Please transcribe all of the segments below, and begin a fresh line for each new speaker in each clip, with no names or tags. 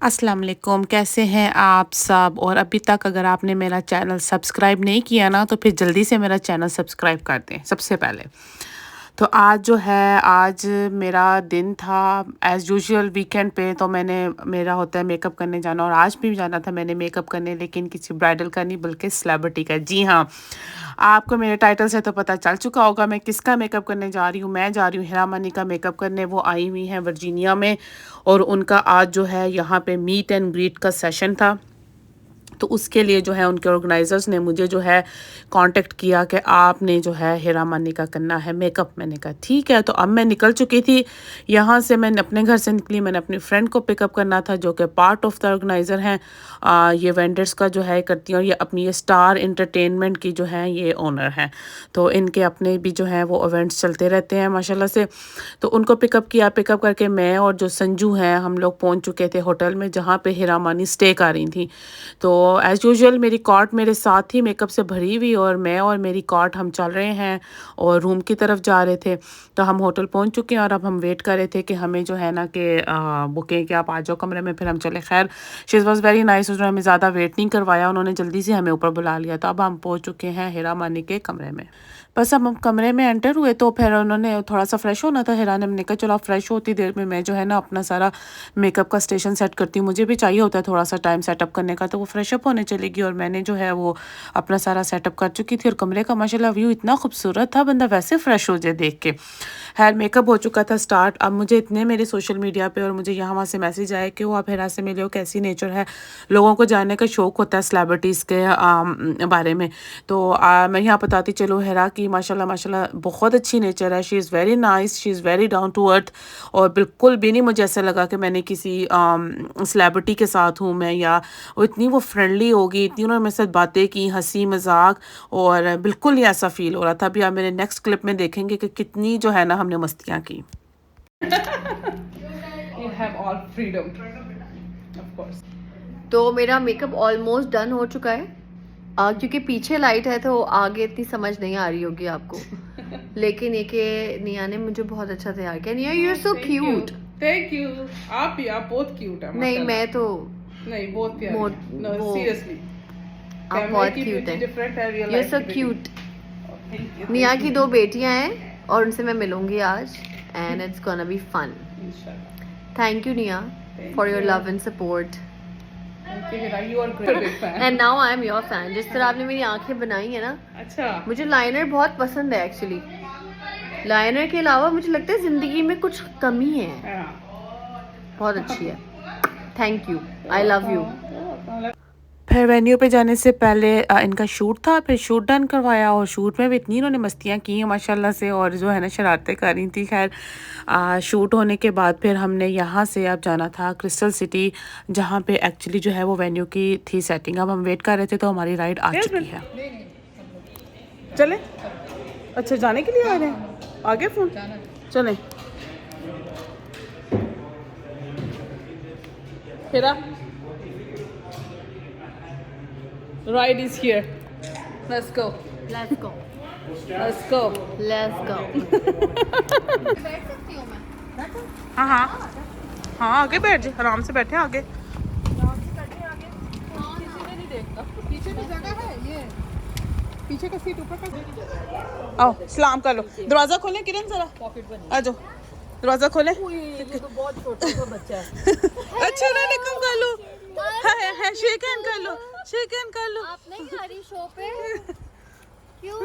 अस्सलाम वालेकुम, कैसे हैं आप सब? और अभी तक अगर आपने मेरा चैनल सब्सक्राइब नहीं किया ना, तो फिर जल्दी से मेरा चैनल सब्सक्राइब कर दें सबसे पहले। तो आज जो है, आज मेरा दिन था एज़ यूजुअल वीकेंड पे, तो मेरा होता है मेकअप करने जाना, और आज भी जाना था मैंने मेकअप करने, लेकिन किसी ब्राइडल का नहीं बल्कि सेलिब्रिटी का। जी हाँ, आपको मेरे टाइटल से तो पता चल चुका होगा मैं किसका मेकअप करने जा रही हूँ। मैं जा रही हूँ हिरा मानी का मेकअप करने। वो आई हुई हैं वर्जीनिया में, और उनका आज जो है यहाँ पे मीट एंड ग्रीट का सेशन था। तो उसके लिए जो है उनके ऑर्गेनाइज़र्स ने मुझे जो है कांटेक्ट किया कि आपने जो है हिरा मानी का करना है मेकअप। मैंने कहा ठीक है। तो अब मैं निकल चुकी थी यहाँ से, मैंने अपने घर से निकली, मैंने अपनी फ्रेंड को पिकअप करना था जो कि पार्ट ऑफ द ऑर्गेनाइज़र हैं। ये वेंडर्स का जो है करती हैं, और ये अपनी ये स्टार एंटरटेनमेंट की जो है ये ओनर हैं। तो इनके अपने भी जो हैं वो इवेंट्स चलते रहते हैं माशाल्लाह से। तो उनको पिकअप किया, पिकअप करके मैं और जो संजू हैं हम लोग पहुँच चुके थे होटल में जहाँ पे हिरा मानी स्टे कर रही थी। तो एज़ यूजुअल मेरी कॉट मेरे साथ ही मेकअप से भरी हुई, और मैं और मेरी कॉट हम चल रहे हैं और रूम की तरफ जा रहे थे। तो हम होटल पहुंच चुके हैं और अब हम वेट कर रहे थे कि हमें जो है ना कि बुकिंग कि आप आ जाओ कमरे में, फिर हम चले। खैर शी वॉज़ वेरी नाइस, उसने हमें ज़्यादा वेट नहीं करवाया, उन्होंने जल्दी से हमें ऊपर बुला लिया। तो अब हम पहुँच चुके हैं हिरा मानी के कमरे में। बस अब हम कमरे में एंटर हुए तो फिर उन्होंने थोड़ा सा फ्रेश होना था हिरा ने। हमने कहा चलो आप फ्रेश होती देर में मैं जो है ना अपना सारा मेकअप का स्टेशन सेट करती हूँ, मुझे भी चाहिए होता है थोड़ा सा टाइम सेटअप करने का। तो वो फ्रेश अप होने चलेगी और मैंने जो है वो अपना सारा सेटअप कर चुकी थी। और कमरे का माशाल्लाह व्यू इतना खूबसूरत था, बंदा वैसे फ्रेश हो जाए देख के। खैर मेकअप हो चुका था स्टार्ट। अब मुझे इतने मेरे सोशल मीडिया पे और मुझे यहाँ वहाँ से मैसेज आए कि वो आप हिरा से मिले हो, कैसी नेचर है। लोगों को जानने का शौक़ होता है सेलिब्रिटीज़ के बारे में। तो मैं यहाँ बताती चलो हिरा की माशाल्लाह माशाल्लाह बहुत अच्छी नेचर है। She is very nice, she is very down to earth, और बिल्कुल भी नहीं मुझे ऐसा लगा कि मैंने किसी सेलिब्रिटी के साथ हूँ मैं, या वो इतनी वो फ्रेंडली होगी, इतनी उन्होंने मेरे साथ बातें की, हंसी मजाक, और बिल्कुल नहीं ऐसा फील हो रहा था। अभी आप मेरे नेक्स्ट क्लिप में देखेंगे कि कितनी जो है ना हमने मस्तियाँ की।
You have all freedom, of course.
तो मेरा मेकअप ऑलमोस्ट डन हो चुका है। क्योंकि पीछे लाइट है तो आगे इतनी समझ नहीं आ रही होगी आपको। लेकिन ये कि निया ने मुझे बहुत अच्छा तैयार किया। Nia you are so cute.
Thank you. आप बहुत क्यूट है।
नहीं मैं तो
नहीं बहुत प्यारी। नो सीरियसली
आप बहुत क्यूट है। You are so cute. Nia की 2 बेटियां हैं और उनसे मैं मिलूंगी आज, and it's gonna be fun. Thank you Nia for your love and support. And now I am your fan. जिस तरह आपने मेरी आंखें बनाई है ना,
अच्छा
मुझे लाइनर बहुत पसंद है एक्चुअली। लाइनर के अलावा मुझे लगता है जिंदगी में कुछ कमी है। बहुत अच्छी है। Thank you, I love you.
फिर वेन्यू पे जाने से पहले इनका शूट था, फिर शूट डन करवाया, और शूट में भी इतनी इन्होंने मस्तियाँ की हैं माशाल्लाह से, और जो है ना शरारतें कर रही थी। खैर शूट होने के बाद फिर हमने यहाँ से अब जाना था क्रिस्टल सिटी, जहाँ पे एक्चुअली जो है वो वेन्यू की थी सेटिंग। अब हम वेट कर रहे थे तो हमारी राइड आ चुकी है।
चले अच्छा जाने के लिए आ रहे हैं, आगे फोन चले। हिरा ride is here. Let's go.
Let's go,
Let's go.
Let's go. बैठ सकती हूँ मैं?
हाँ हाँ हाँ, आगे बैठ जाए, आराम से बैठे आगे।
पीछे भी जगह है, ये पीछे का सीट ऊपर का।
आओ सलाम कर लो। दरवाजा खोलें किरण जरा, आ जाओ दरवाजा खोलें।
ये तो बहुत छोटा बच्चा है।
अच्छा ना कम कर लो, है शेक हैंड कर लो, शेक हैंड कर लो।
आप नहीं आ रही शो पे? क्यों?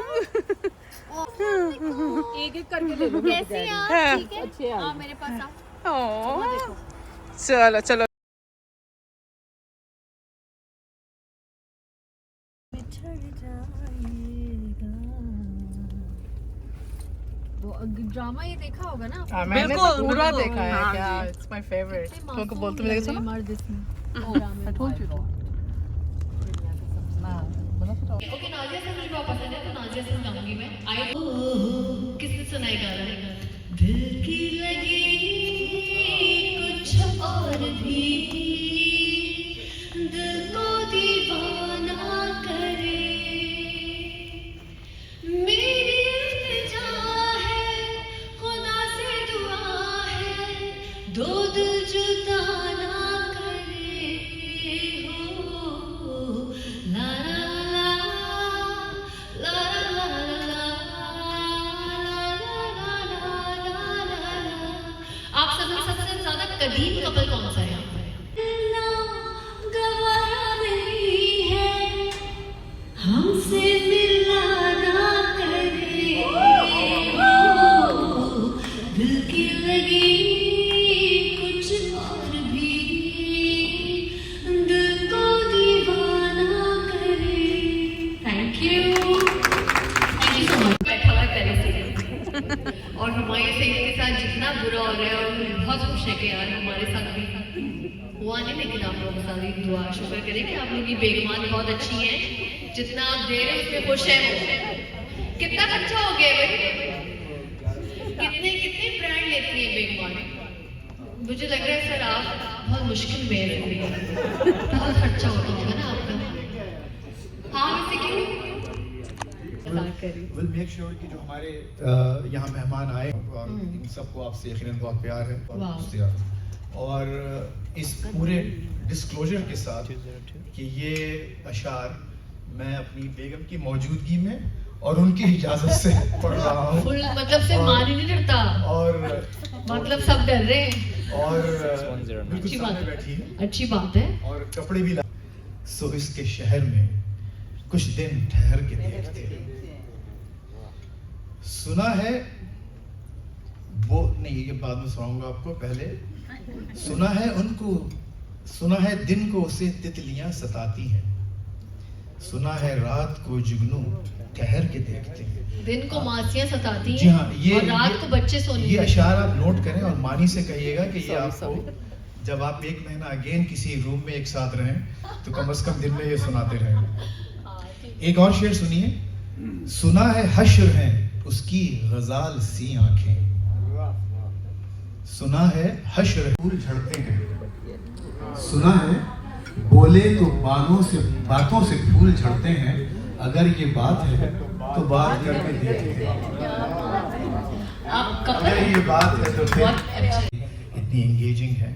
एक एक करके ले लो।
कैसी हैं आप? ठीक है?
अच्छे हैं।
हाँ मेरे पास आओ।
चलो चलो।
ड्रामा ये देखा होगा ना?
मैंने
बिल्कुल,
तो पूरा
बिल्कुल,
देखा है।
हाँ
क्या
जी।
It's my favourite. तुमको बोलते
लग
मेरे
रहे
सुनो।
मर्द इसमें।
I told you that.
Okay, Nazia से मुझे बहुत पसंद है तो नाजिया से गाऊंगी मैं। आई किसने सुनाई गाना? दिल की लगी कुछ और भी, दिल को दीवाना करे, मेरी इल्तिजा है, खुदा से दुआ है, दो दिल जुदा ना करे। हुआ नहीं, लेकिन आप लोग सारी दुआ शुक्र करें कि आप लोग की बेगमान बहुत अच्छी है, जितना आप दे रहे हैं उसमें खुश है वो। कितना खर्चा हो गया भाई? कितने कितने ब्रांड लेती है बेगमान? मुझे लग रहा है सर आप बहुत मुश्किल में है, बहुत खर्चा होता होगा ना आपका। हाँ वैसे क्यों?
विल मेक श्योर कि जो हमारे यहाँ मेहमान आए और इन सबको आपसे यकीनन बहुत प्यार है और दोस्ती है। और इस पूरे डिस्क्लोजर के साथ कि ये अशार मैं अपनी बेगम की मौजूदगी में और उनकी इजाजत से पढ़ रहा हूँ।
फुल मतलब से मान ही नहीं डरता
और
मतलब सब डर रहे हैं
और बिल्कुल
अच्छी बात
सामने बैठी है
अच्छी बात है।
और कपड़े भी ला। सो इसके शहर में कुछ दिन ठहर के देखते हैं। सुना है वो नहीं, ये बाद में सुनाऊंगा आपको। पहले सुना है दिन को उसे तितलियां सताती हैं, सुना है रात को जुगनू ठहर के देखते हैं।
दिन को मासियां सताती हैं,
जी हाँ,
और रात को बच्चे सोने
ये अशार आप नोट करें और मानी से कहिएगा कि ये आपको जब आप 1 महीना अगेन किसी रूम में एक साथ रहें तो कम से कम दिन में ये सुनाते रहें। एक और शेर सुनिए। सुना है हश्र है उसकी गजाल सी आंखें, सुना है हश्र फूल झड़ते हैं, सुना है बोले तो बातों से फूल झड़ते हैं, अगर ये बात है तो बात करके देखते हैं। अगर ये बात है तो फिर इतनी एंगेजिंग है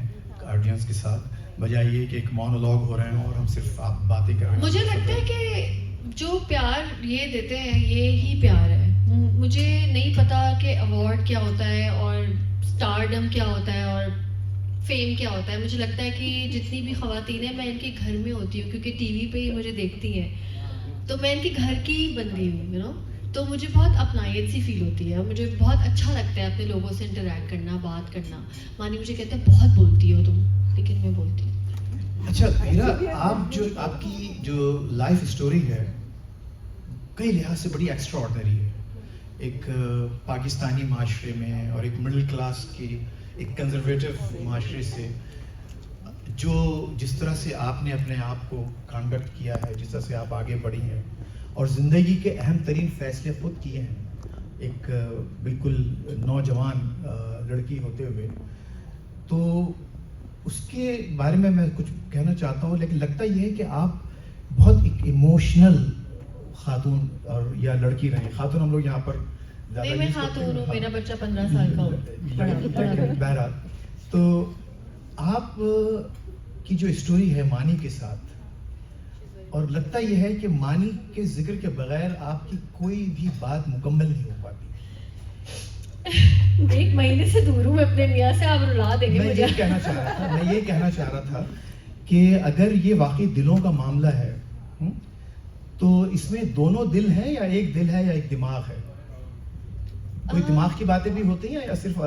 ऑडियंस के साथ, बजाय ये कि एक मोनोलॉग हो रहे हैं और हम सिर्फ आप बातें कर रहे हैं।
मुझे लगता है कि जो प्यार ये देते हैं ये ही प्यार है। मुझे नहीं पता कि अवार्ड क्या होता है और स्टारडम क्या होता है और फेम क्या होता है। मुझे लगता है कि जितनी भी ख़वातीन हैं मैं इनके घर में होती हूँ, क्योंकि टीवी पे ही मुझे देखती हैं, तो मैं इनके घर की ही बन गई हूँ, यू नो। तो मुझे बहुत अपनायत सी फील होती है, मुझे बहुत अच्छा लगता है अपने लोगों से इंटरेक्ट करना, बात करना। मानी मुझे कहते हैं बहुत बोलती हो तुम, लेकिन मैं बोलती हूँ।
अच्छा हीरा, आपकी जो लाइफ स्टोरी है कई लिहाज से बड़ी एक्स्ट्राऑर्डिनरी है। एक पाकिस्तानी माशरे में और एक मिडिल क्लास की एक कंजर्वेटिव माशरे से जो जिस तरह से आपने अपने आप को कंडक्ट किया है, जिस तरह से आप आगे बढ़ी हैं और ज़िंदगी के अहम तरीन फैसले खुद किए हैं एक बिल्कुल नौजवान लड़की होते हुए, तो उसके बारे में मैं कुछ कहना चाहता हूँ। लेकिन लगता यह है कि आप बहुत एक इमोशनल खातून और या लड़की रहे। खातून हम लोग यहाँ पर
नहीं, मैं खातून हूँ, मेरा बच्चा 15 साल का हो।
बहरहाल, तो आप की जो स्टोरी है मानी के साथ, और लगता यह है कि मानी के जिक्र के बगैर आपकी कोई भी बात मुकम्मल नहीं हो पाती।
1 महीने से दूर हूँ मैं अपने मियाँ से, आप रुला देंगे मुझे।
मैं ये कहना चाह रहा था कि अगर ये वाकई दिलों का मामला है तो इसमें दोनों दिल हैं या एक दिल है या एक दिमाग है? कोई दिमाग की बातें भी होती हैं या सिर्फ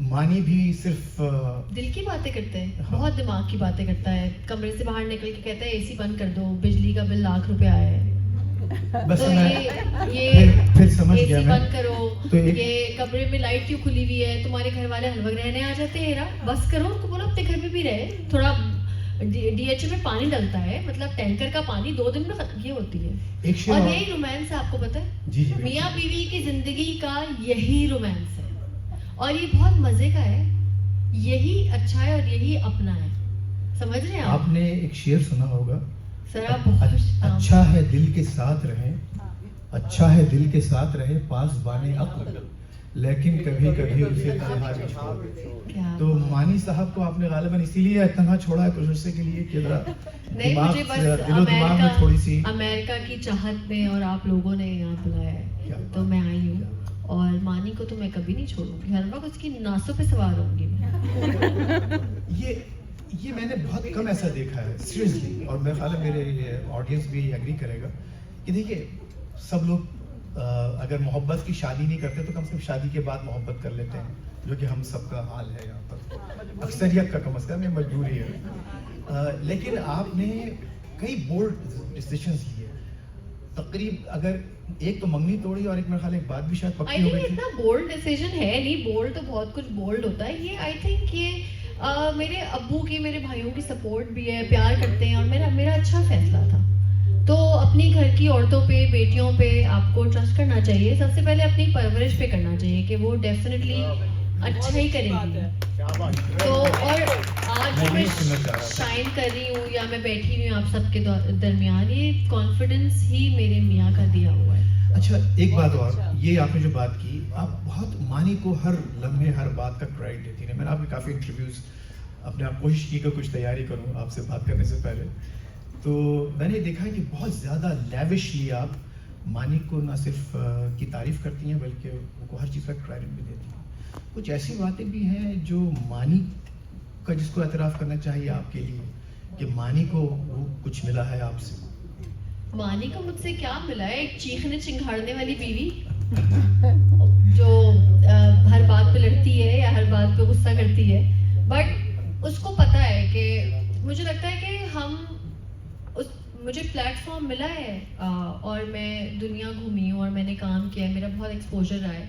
मानी भी सिर्फ
दिल की बातें करते हैं?
हाँ।
बहुत दिमाग की बातें करता है। कमरे से बाहर निकल के कहता है एसी बंद कर दो, बिजली का बिल लाख रुपए आया है।
बस
तो
मैं
ये
फिर समझ गया
एसी
मैं।
बंद करो,
तो
ये कमरे में लाइट क्यों खुली हुई है, तुम्हारे घर वाले हलवा रहने आ जाते हैं। बस करो, उनको बोलो अपने घर में भी रहे। थोड़ा डीएचए में पानी डलता है, मतलब टैंकर का पानी 2 दिन में ये होती है। और यही रोमांस है, आपको पता है?
जी
मियाँ बीवी की जिंदगी का यही रोमांस है और ये बहुत मजे का है। यही अच्छा है और यही अपना है, समझ रहे हैं आप?
आपने एक शेर सुना होगा,
सर आप बहुत
अच्छा है दिल के साथ रहे, अच्छा है दिल के साथ रहे पास बाने अक्ल, लेकिन कभी कभी उसे तन्हा भी छोड़। तो मानी साहब को आपने गालिबन इसीलिए तन्हा छोड़ा है कुछ अर्से के लिए कि
नहीं, मुझे बस
दिमाग में थोड़ी सी
अमेरिका की चाहत में और आप लोगों ने यहाँ बुलाया है तो मैं आई हूँ। और मानी को तो मैं कभी नहीं छोड़ूंगी, हर वक्त उसकी नासों पे सवार होंगी मैं।
ये मैंने बहुत कम ऐसा देखा है सीरियसली, और मेरे ख्याल है मेरे ऑडियंस भी एग्री करेगा कि देखिए सब लोग अगर मोहब्बत की शादी नहीं करते तो कम से कम शादी के बाद मोहब्बत कर लेते हैं, जो कि हम सबका हाल है यहाँ पर, अक्सरियत का कम से कम, ये मजबूरी है। लेकिन आपने कई बोल्ड डिसीजंस लिए तकरीब, अगर एक तो मंगनी तोड़ी और एक मेरे ख्याल एक बात भी शायद पक्की हो गई थी।
इतना बोल्ड डिसीजन है नहीं, बोल्ड तो बहुत कुछ बोल्ड होता है। ये आई थिंक ये मेरे अब्बू की, मेरे भाइयों की सपोर्ट भी है, प्यार करते हैं, और मेरा अच्छा फैसला था। तो अपनी घर की औरतों पे, बेटियों पे आपको ट्रस्ट करना चाहिए। सबसे पहले अपनी परवरिश पे करना चाहिए कि वो डेफिनेटली अच्छा ही करेंगी। तो और आज मैं शाइन कर रही हूँ या मैं बैठी हुई हूँ आप सबके दरमियान, ये कॉन्फिडेंस ही मेरे मियाँ का दिया हुआ है।
अच्छा, एक बात और, ये आपने जो बात की, आप बहुत मानी को हर लम्हे हर बात का क्रेडिट देती हैं। मैंने आपके काफ़ी इंटरव्यूज़ अपने आप कोशिश की कि कुछ तैयारी करूं आपसे बात करने से पहले, तो मैंने देखा है कि बहुत ज़्यादा लैविशली आप मानी को न सिर्फ की तारीफ़ करती हैं बल्कि उनको हर चीज़ का क्रेडिट भी देती हैं। कुछ ऐसी बातें भी हैं जो मानी का, जिसको एतराफ़ करना चाहिए आपके लिए कि मानी को वो कुछ मिला है आपसे।
मानी को मुझसे क्या मिला है? एक चीखने चिंघाड़ने वाली बीवी जो हर बात पे लड़ती है या हर बात पे गुस्सा करती है, बट उसको पता है कि मुझे लगता है कि मुझे प्लेटफॉर्म मिला है, और मैं दुनिया घूमी हूँ और मैंने काम किया है, मेरा बहुत एक्सपोजर रहा है,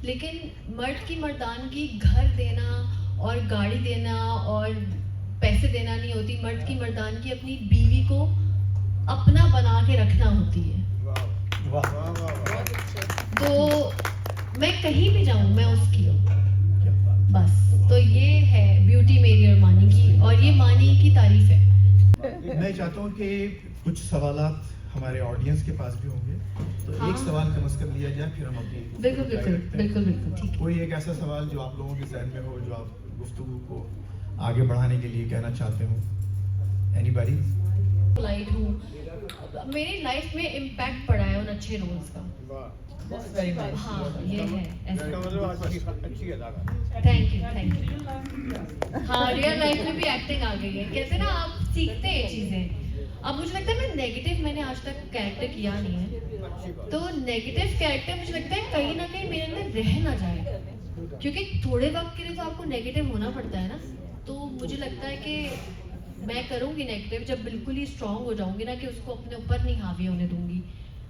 लेकिन मर्द की मर्दानगी घर देना और गाड़ी देना और पैसे देना नहीं होती। मर्द की मर्दानगी अपनी बीवी को अपना बना के रखना होती है। तो मैं कहीं भी जाऊं मैं उसकी हूँ, बस। तो ये है ब्यूटी मेरी और मानी की, और ये मानी की तारीफ है।
मैं चाहता हूँ कि कुछ सवालात हमारे ऑडियंस के पास भी होंगे, तो
हाँ।
एक सवाल कम से कम लिया जाए, फिर हम अपनी
बिल्कुल बिल्कुल बिल्कुल बिल्कुल ठीक है।
कोई एक ऐसा सवाल जो आप लोगों के जहन में हो, जो आप गुफ्तगू को आगे बढ़ाने के लिए कहना चाहते हो? एनीबॉडी?
लाइट हूँ, मेरी लाइफ में इम्पैक्ट पड़ा है उन अच्छे रोल्स का। हाँ ये है ऐसा। Thank you. हाँ, रियल लाइफ में भी एक्टिंग आ गई है। कहते हैं ना, आप सीखते हैं चीज़ें। अब मुझे लगता है मैंने आज तक कैरेक्टर किया नहीं है, तो नेगेटिव कैरेक्टर मुझे लगता है कहीं ना कहीं मेरे अंदर रह ना जाए, क्योंकि थोड़े वक्त के लिए तो आपको नेगेटिव होना पड़ता है ना। तो मुझे लगता है कि मैं करूँगी नेगेटिव जब बिल्कुल ही स्ट्रांग हो जाऊंगी ना, कि उसको अपने ऊपर नहीं हावी होने दूंगी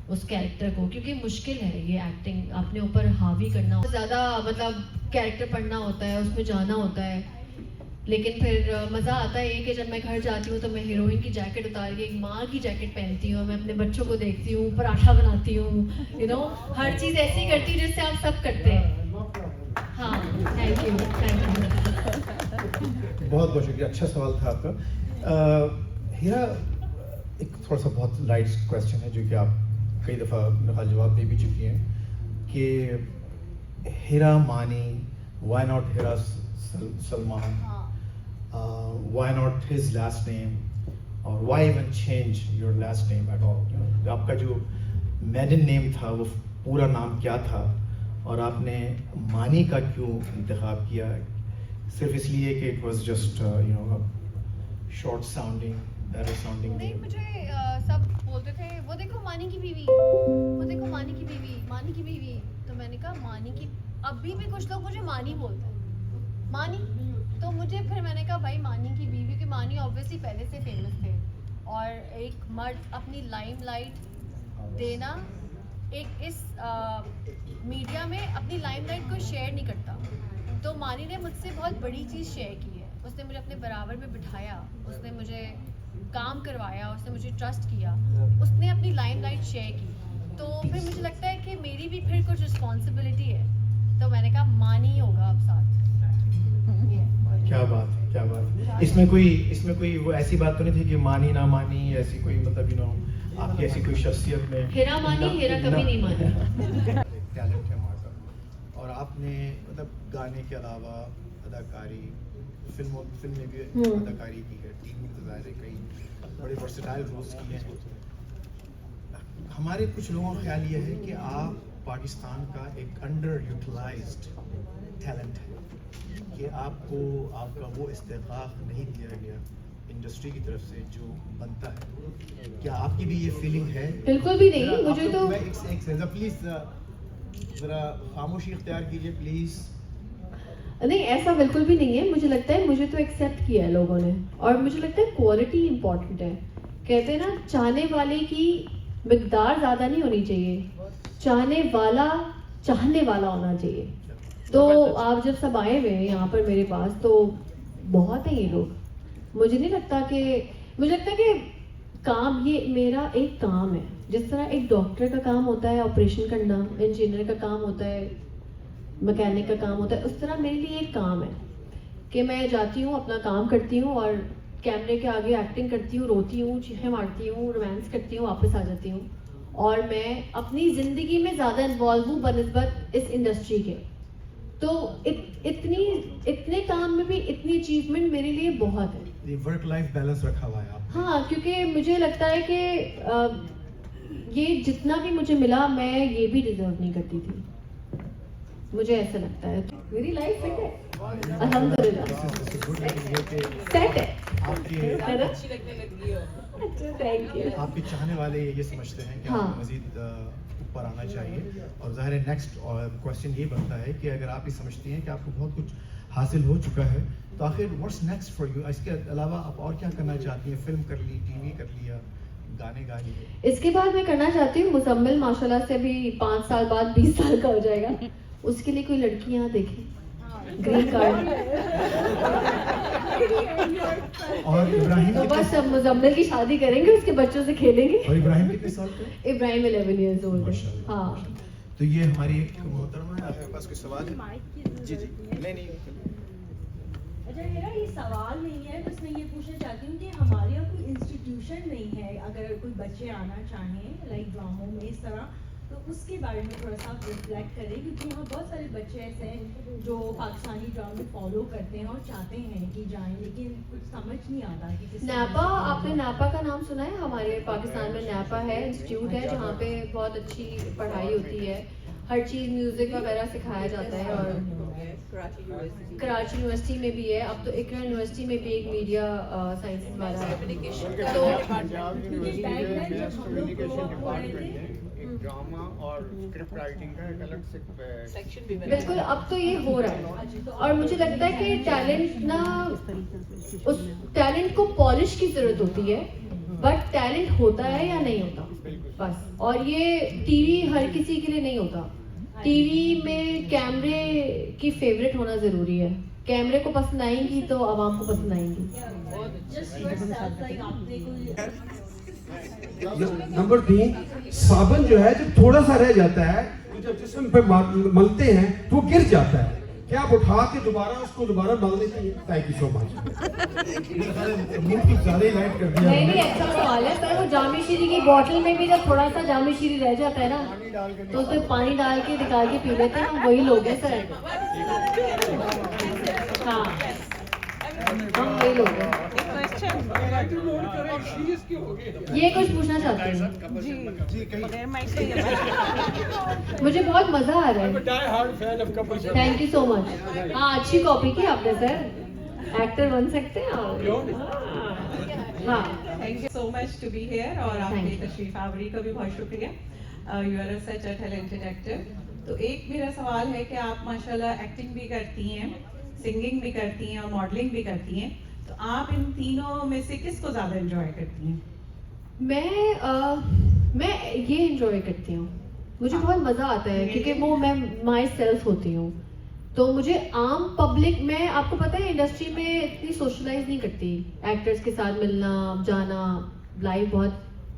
उस कैरेक्टर को, क्योंकि मुश्किल है ये एक्टिंग अपने ऊपर हावी करना। ज़्यादा मतलब कैरेक्टर पढ़ना होता है, उसमें जाना होता है, लेकिन फिर मज़ा आता है कि जब मैं घर जाती हूँ तो मैं हीरोइन की जैकेट उतार के एक माँ की जैकेट पहनती हूँ, मैं अपने बच्चों को देखती हूँ, पराठा बनाती हूँ, हर चीज़ ऐसी करती हूँ जैसे आप सब करते हैं। हाँ, थैंक यू।
बहुत बहुत शुक्रिया, अच्छा सवाल था आपका। हीरा, एक थोड़ा सा बहुत लाइट क्वेश्चन है जो कि आप कई दफ़ा मेरे ख्याल जवाब दे भी चुकी हैं, कि Heera Mani, why not Heera Salman, why not his last name, और why even change your last name at all? आपका जो मेडन नेम था वो पूरा नाम क्या था, और आपने मानी का क्यों इंतखाब किया? सिर्फ इसलिए कि it was just short sounding, better sounding?
नहीं, मुझे सब बोलते थे वो देखो मानी की बीवी, वो देखो मानी की बीवी, मानी की बीवी। तो मैंने कहा मानी की, अभी भी कुछ लोग मुझे मानी बोलते हैं, मानी। तो मुझे फिर मैंने कहा भाई मानी की बीवी, कि मानी ऑब्वियसली पहले से फेमस थे, और एक मर्द अपनी लाइमलाइट देना, एक इस मीडिया में अपनी लाइमलाइट को शेयर नहीं करता। तो मानी ने मुझसे बहुत बड़ी चीज़ शेयर की है, उसने मुझे अपने बराबर में बिठाया, उसने मुझे काम करवाया, उसने मुझे ट्रस्ट किया, उसने अपनी लाइमलाइट शेयर की। तो फिर मुझे लगता है कि मेरी भी फिर कुछ रिस्पॉन्सिबिलिटी है, तो मैंने कहा मानी होगा अब साथ।
क्या बात है, क्या बात है। इसमें कोई वो ऐसी बात तो नहीं थी कि मानी ना मानी, ऐसी कोई मतलब आपकी ऐसी कोई शख्सियत में?
हीरा मानी, हीरा कभी नहीं मानी।
टैलेंट है हमारा, और आपने मतलब गाने के अलावा अदाकारी, फिल्म में भी अदाकारी की है, टीवी में तो ज़ाहिर है कई बड़े वर्सेटाइल रोल्स किए हैं। हमारे कुछ लोगों का ख्याल ये है कि आप पाकिस्तान का एक अंडर यूटिलाइज्ड टैलेंट है, कि आपका वो इस्तेकाक नहीं दिया गया इंडस्ट्री की तरफ से जो बनता है। क्या आपकी भी ये फीलिंग है?
बिल्कुल भी नहीं, मुझे तो
प्लीज जरा खामोशी इख्तियार कीजिए प्लीज।
नहीं, ऐसा बिल्कुल भी नहीं है। मुझे लगता है मुझे तो एक्सेप्ट किया है लोगों ने, और मुझे लगता है क्वालिटी इंपॉर्टेंट है। कहते हैं ना, चाहने वाले की मिकदार ज़्यादा नहीं होनी चाहिए, चाहने वाला होना चाहिए। तो आप जब सब आए हुए हैं यहाँ पर मेरे पास, तो बहुत है ये लोग। मुझे नहीं लगता कि, मुझे लगता है कि काम, ये मेरा एक काम है। जिस तरह एक डॉक्टर का काम होता है ऑपरेशन करना, इंजीनियर का काम होता है, मैकेनिक का काम होता है, उस तरह मेरे लिए एक काम है कि मैं जाती हूँ, अपना काम करती हूँ और कैमरे के आगे एक्टिंग करती हूँ, रोती हूँ, चीखें मारती हूँ, रोमांस करती हूँ, वापस आ जाती हूँ। और मैं अपनी ज़िंदगी में ज़्यादा इन्वॉल्व हूँ बनिस्बत इस इंडस्ट्री के। तो इतने काम में भी इतनी अचीवमेंट मेरे लिए बहुत है।
ये वर्क लाइफ बैलेंस रखा हुआ है आप।
हाँ, क्योंकि मुझे लगता है कि ये जितना भी मुझे मिला, मैं ये भी डिजर्व नहीं करती थी, मुझे ऐसा लगता है। मेरी लाइफ सेट है, अल्हम्दुलिल्लाह सेट है। Thank you.
आपके चाहने वाले ये समझते हैं कि आपको मजीद ऊपर आना चाहिए, और ज़ाहिर है नेक्स्ट क्वेश्चन ये बनता है कि अगर आप ये समझती हैं कि आपको बहुत कुछ हासिल हो चुका है, तो आखिर व्हाट्स नेक्स्ट फॉर यू? इसके अलावा आप और क्या करना चाहती हैं? फिल्म कर ली, टीवी कर लिया, गाने गा लिए?
इसके बाद मैं करना चाहती हूँ मुजम्मिल, माशाल्लाह से अभी 5 साल बाद 20 साल का हो जाएगा, उसके लिए कोई लड़की यहाँ देखे, ग्रीन कार्ड।
और इब्राहिम
तो बस अब मुजम्मिल की शादी करेंगे, उसके बच्चों से खेलेंगे।
और इब्राहिम कितने साल का है?
इब्राहिम 11 इयर्स ओल्ड है।
माशाल्लाह,
हाँ।
माशाल्लाह। तो ये हमारी एक मोहतरमा है, आपके पास कोई सवाल है? जी जी, नहीं
अच्छा, मेरा ये सवाल नहीं है, बस मैं ये पूछना चाहती हूँ कि हमारे यहाँ कोई इंस्टीट्यूशन नहीं है, अगर कोई बच्चे आना चाहें लाइक ड्रामों में इस तरह, तो उसके बारे में थोड़ा सा रिफ्लेक्ट करें, क्योंकि यहाँ बहुत सारे बच्चे ऐसे हैं जो पाकिस्तानी ड्रामे फॉलो करते हैं और चाहते हैं कि जाएं, लेकिन कुछ समझ नहीं आता कि किस
नैपा, आपने नैपा का नाम सुना है? हमारे पाकिस्तान में नैपा है, इंस्टीट्यूट है जहाँ पे बहुत अच्छी पढ़ाई होती है, हर चीज़ म्यूज़िक वगैरह सिखाया जाता है। और कराची यूनिवर्सिटी में भी है, अब तो इकरा यूनिवर्सिटी में भी एक मीडिया साइंसेस वाला है। तो
ड्रामा और स्क्रिप्ट राइटिंग का एक अलग से सेक्शन भी
बिल्कुल, अब तो ये हो रहा है। और मुझे लगता है कि टैलेंट ना, उस टैलेंट को पॉलिश की जरूरत होती है, बट टैलेंट होता है या नहीं होता बस। और ये टीवी हर किसी के लिए नहीं होता, टीवी में कैमरे की फेवरेट होना जरूरी है। कैमरे को पसंद आएंगी तो आवाम को पसंद आएंगी।
नंबर 3, साबुन जो है जब थोड़ा सा रह जाता है तो जब जिस्म पे मलते हैं तो वो गिर जाता है, क्या आप उठा के उसको दोबारा मल देते हैं? Thank you so much.
नहीं, अच्छा सवाल है सर। वो जामी शीरी की बोतल में भी जब थोड़ा सा जामी शीरी रह जाता है ना, तो उसमें पानी डाल के निकाल के पी लेते हैं, वही लोग हैं सर। हाँ, हम वही लोग हैं। ये कुछ पूछना चाहते हैं? मुझे बहुत मजा आ रहा है, थैंक यू सो मच। हाँ, अच्छी कॉपी की आपने सर, एक्टर बन सकते हैं आप। हाँ,
thank you so much to be here, और आपकी तशरीफ आवरी का भी बहुत शुक्रिया। You are such a talented actor. तो एक मेरा सवाल है कि आप माशाल्लाह एक्टिंग भी करती हैं, सिंगिंग भी करती हैं और मॉडलिंग भी करती हैं, तो आप इन तीनों में से किसको ज़्यादा एंजॉय करती हैं?
मैं ये एंजॉय करती हूँ, मुझे बहुत मज़ा आता है क्योंकि वो मैं माई सेल्फ होती हूँ। तो मुझे आम पब्लिक, मैं आपको पता है इंडस्ट्री में इतनी सोशलाइज नहीं करती, एक्टर्स के साथ मिलना जाना, लाइफ बहुत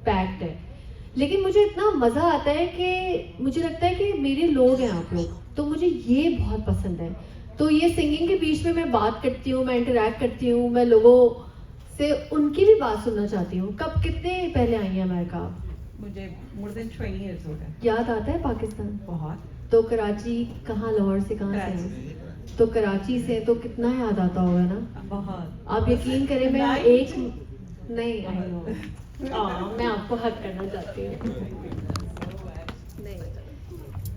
पैक्ड है, लेकिन मुझे इतना मज़ा आता है कि मुझे लगता है कि मेरे लोग हैं आप लोग, तो मुझे ये बहुत पसंद है। तो ये सिंगिंग के बीच में मैं बात करती हूँ, मैं इंटरेक्ट करती हूँ, मैं लोगों से उनकी भी बात सुनना चाहती हूँ। कब, कितने पहले आई हैं अमेरिका?
मुझे मोर देन 20 years हो गए।
याद आता है पाकिस्तान?
बहुत।
तो कराची कहाँ, लाहौर से कहाँ से हैं? तो कराची से तो कितना याद आता होगा ना?
बहुत।
आप यकीन करें, मैं एक नहीं आई नो, मैं आपको हक करना चाहती हूँ।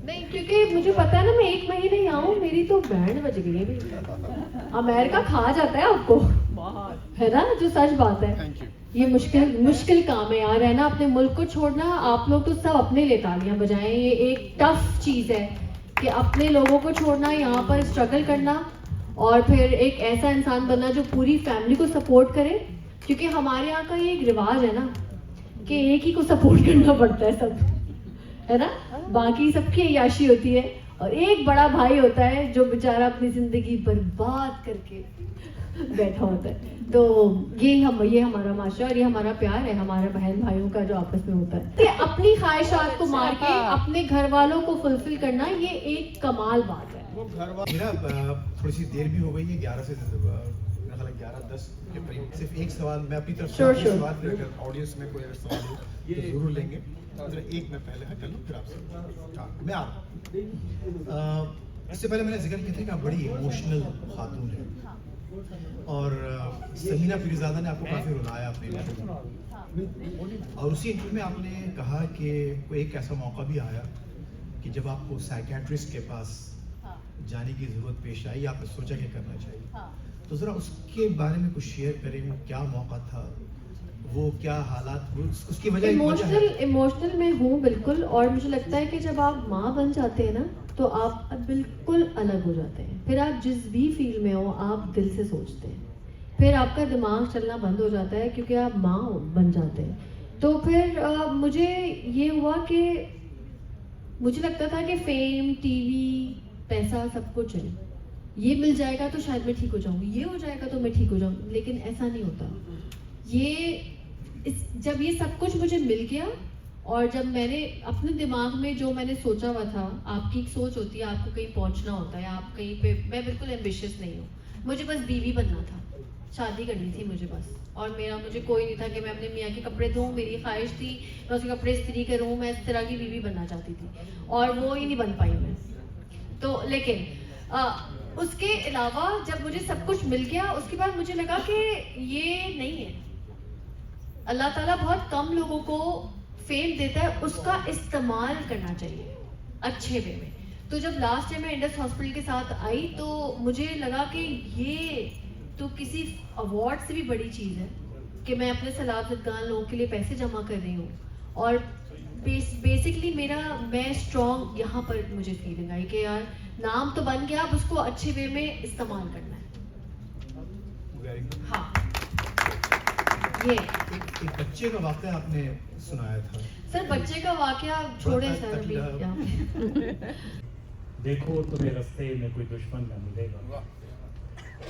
नहीं, क्योंकि मुझे पता है ना, मैं 1 महीने यहाँ हूँ, मेरी तो बैंड बज गई है भी। अमेरिका खा जाता है आपको, है ना, जो सच बात है। ये मुश्किल काम है यार, है ना, अपने मुल्क को छोड़ना। आप लोग तो सब अपने लिए तालियां बजाएं, ये एक टफ चीज़ है कि अपने लोगों को छोड़ना, यहाँ पर स्ट्रगल करना, और फिर एक ऐसा इंसान बनना जो पूरी फैमिली को सपोर्ट करे। क्योंकि हमारे यहाँ का ये एक रिवाज है ना कि एक ही को सपोर्ट करना पड़ता है सब, है ना, बाकी सबकी अय्याशी होती है, और एक बड़ा भाई होता है जो बेचारा अपनी जिंदगी बर्बाद करके बैठा होता है। तो ये हमारा माशा और ये हमारा प्यार है, हमारे बहन भाइयों का जो आपस में होता है। तो अपनी ख्वाहिशात को मार के अपने घर वालों को फुलफिल करना, ये एक कमाल बात है।
मेरा थोड़ी सी देर भी हो गई है, 11 से 11:10 के करीब। सिर्फ एक सवाल मैं अपनी तरफ से सवाल, फिर अगर ऑडियंस में कोई अगर सवाल हो तो जरूर लेंगे। एक मैं पहले कर लूँ फिर आपसे मैं आ रहा हूँ। इससे पहले मैंने जिक्र किया था कि आप बड़ी इमोशनल खातून हैं और समीना पीरज़ादा ने आपको काफ़ी रुलाया अपने इंटरव्यू में, और उसी इंटरव्यू में आपने कहा कि कोई एक ऐसा मौका भी आया कि जब आपको साइकेट्रिस्ट के पास जाने की ज़रूरत पेश आई, आपने सोचा क्या करना चाहिए। तो ज़रा उसके बारे में कुछ शेयर करें, वो क्या मौका था, वो क्या हालात, वो उसकी वजह।
इमोशनल मैं हूँ बिल्कुल, और मुझे लगता है कि जब आप माँ बन जाते हैं ना तो आप बिल्कुल अलग हो जाते हैं। फिर आप जिस भी फील्ड में हो आप दिल से सोचते हैं, फिर आपका दिमाग चलना बंद हो जाता है क्योंकि आप माँ बन जाते हैं। तो फिर मुझे ये हुआ कि मुझे लगता था कि फेम, टीवी, पैसा सब कुछ है, ये मिल जाएगा तो शायद मैं ठीक हो जाऊंगी, ये हो जाएगा तो मैं ठीक हो जाऊंगी, लेकिन ऐसा नहीं होता। जब ये सब कुछ मुझे मिल गया और जब मैंने अपने दिमाग में जो मैंने सोचा हुआ था, आपकी एक सोच होती है, आपको कहीं पहुंचना होता है, आप कहीं पे, मैं बिल्कुल एम्बिशियस नहीं हूँ, मुझे बस बीवी बनना था, शादी करनी थी मुझे बस, और मुझे कोई नहीं था कि मैं अपने मियाँ के कपड़े धोऊँ, मेरी ख्वाहिश थी मैं उसके कपड़े इस्त्री करूँ, मैं इस तरह की बीवी बनना चाहती थी और वो ही नहीं बन पाई मैं। तो लेकिन उसके अलावा जब मुझे सब कुछ मिल गया उसके बाद मुझे लगा कि ये नहीं है, अल्लाह ताला बहुत कम लोगों को फेम देता है, उसका इस्तेमाल करना चाहिए अच्छे वे में। तो जब लास्ट टाइम मैं इंडस हॉस्पिटल के साथ आई तो मुझे लगा कि ये तो किसी अवार्ड से भी बड़ी चीज़ है कि मैं अपने सलाब ज़दगान लोगों के लिए पैसे जमा कर रही हूँ, और बेसिकली मैं स्ट्रॉन्ग यहाँ पर मुझे फीलिंग आई कि यार नाम तो बन गया, अब उसको अच्छे वे में इस्तेमाल करना है। हाँ, ये
एक बच्चे का वाक़या आपने सुनाया था
सर, बच्चे का वाक़या छोड़े सर अभी यहाँ पे।
देखो तुम्हें रास्ते में कोई दुश्मन न मिलेगा,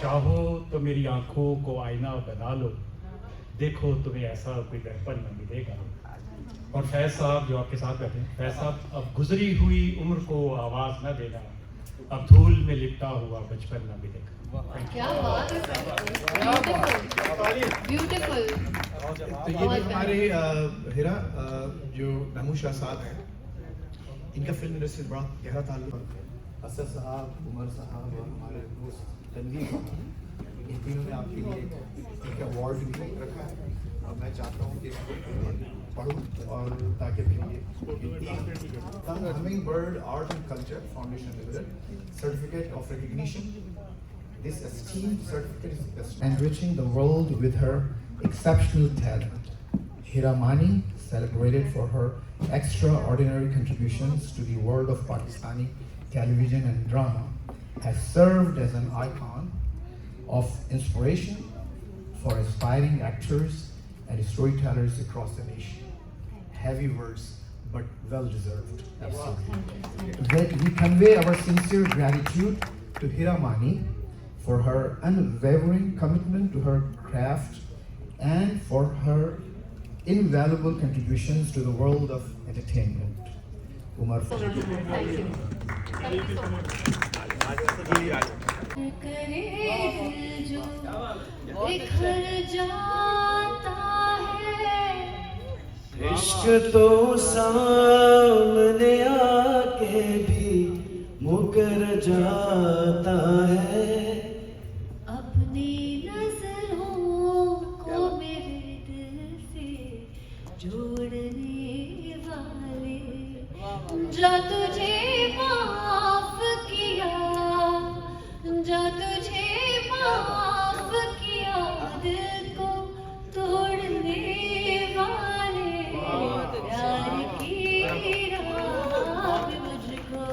चाहो तो मेरी आंखों को आईना बना लो, देखो तुम्हें ऐसा कोई दर्पण न मिलेगा। और फैज साहब जो आपके साथ बैठे हैं, फैज साहब, अब गुजरी हुई उम्र को आवाज न देना, अब धूल में लिपटा हुआ बचपन न मिलेगा।
क्या बात है, ब्यूटीफुल।
तो ये भी हमारे हिरा जो महमूद शाह साहब हैं, इनका फिल्म इंडस्ट्री से बड़ा गहरा ताल्लुक। असद साहब, उमर साहब और हमारे दोस्त तनवीर साहब, इन तीनों ने आपके लिए एक अवार्ड भी रखा है, और मैं चाहता हूँ कि इसको पढ़ूँ और ताकि Hummingbird Art and Culture Foundation Limited Certificate of Recognition. This esteemed certificate is enriching the world with her exceptional talent. Hira Mani, celebrated for her extraordinary contributions to the world of Pakistani television and drama, has served as an icon of inspiration for aspiring actors and storytellers across the nation. Heavy words, but well deserved. Absolutely. We convey our sincere gratitude to Hira Mani for her unwavering commitment to her craft and for her invaluable contributions to the world of entertainment. Umar.
Thank you. Thank you so much.
इश्क तो सामने आके भी मुकर जाता है,
अपनी नजरों को मेरे दिल से जोड़ने वाले, जो तुझे माफ किया, जो तुझे माफ किया, दिल को तोड़ने वाले, प्यार की राह में मुझको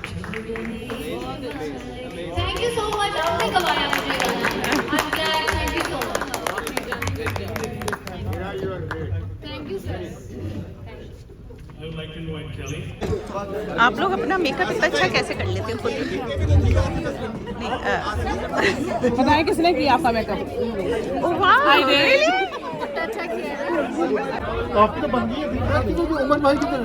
छोड़ने वाले। Thank you so much. आपने गवाया मुझे गाना। I'm glad. Thank you so much. Thank you sir.
I would like to invite Kelly.
आप लोग अपना मेकअप इतना अच्छा कैसे कर लेते हो खुद? बताएं किसने किया आपका मेकअप? I did.
अच्छा किया है।
आपकी तो बन गई है, आपकी तो उमर भाई की तरह।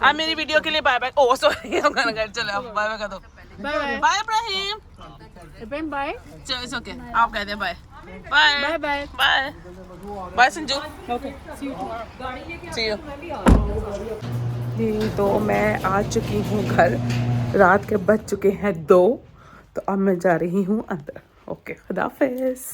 आप मेरी वीडियो के लिए बाय बाय। ओह सॉरी, चलो आप बाय बाय कर दो। बाय इब्राहिम।
इब्राहिम बाय।
चलो इट्स ओके, आप कहते हैं bye bye bye bye bye Sanju. Okay see you. तो मैं आ चुकी हूँ घर, रात के बज चुके हैं 2, तो अब मैं जा रही हूँ अंदर। ओके खुदा हाफिज़।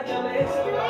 चले